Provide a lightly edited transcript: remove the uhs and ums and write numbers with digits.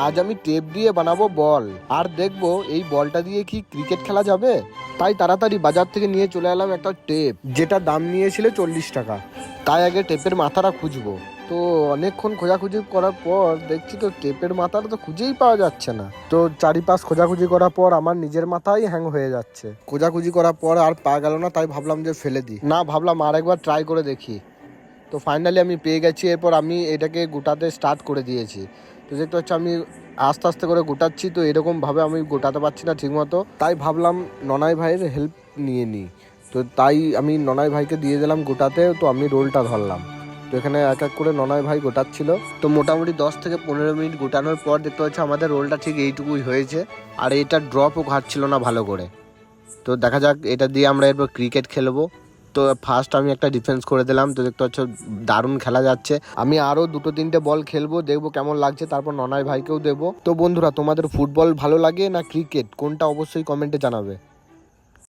আজ আমি টেপ দিয়ে বানাবো বল, আর দেখবো এই বলটা দিয়ে কি ক্রিকেট খেলা যাবে। তাই তাড়াতাড়ি বাজার থেকে নিয়ে চলে এলাম একটা টেপ, যেটা দাম নিয়েছিল 40 টাকা। তাই আগে টেপের মাথাটা খুঁজবো। তো অনেকক্ষণ খোঁজাখুঁজি করার পর দেখছি তো টেপের মাথাটা তো খুঁজেই পাওয়া যাচ্ছে না। তো চারিপাশ খোঁজাখুঁজি করার পর আমার নিজের মাথাই হ্যাং হয়ে যাচ্ছে। খোঁজাখুঁজি করার পর আর পাওয়া গেল না, তাই ভাবলাম যে ফেলে দিই। না, ভাবলাম আরেকবার ট্রাই করে দেখি। তো ফাইনালি আমি পেয়ে গেছি। এরপর আমি এটাকে গোটাতে স্টার্ট করে দিয়েছি। তো দেখতে হচ্ছে আমি আস্তে আস্তে করে গোটাচ্ছি। তো এরকমভাবে আমি গোটাতে পারছি না ঠিকমতো, তাই ভাবলাম ননাই ভাইয়ের হেল্প নিয়ে নিই। তো তাই আমি ননাই ভাইকে দিয়ে দিলাম গোটাতে। তো আমি রোলটা ধরলাম। তো এখানে এক এক করে ননাই ভাই গোটাচ্ছিল। তো মোটামুটি 10 থেকে 15 মিনিট গোটানোর পর দেখতে হচ্ছে আমাদের রোলটা ঠিক এইটুকুই হয়েছে। আর এটা ড্রপও ঘাটছিল না ভালো করে। তো দেখা যাক, এটা দিয়ে আমরা এরপর ক্রিকেট খেলবো। তো ফার্স্ট আমি একটা ডিফেন্স করে দিলাম। তো দেখতে পাচ্ছ দারুণ খেলা যাচ্ছে। আমি আরও 2-3টে বল খেলবো, দেখবো কেমন লাগছে, তারপর ননাই ভাইকেও দেবো। তো বন্ধুরা, তোমাদের ফুটবল ভালো লাগে না ক্রিকেট, কোনটা অবশ্যই কমেন্টে জানাবে।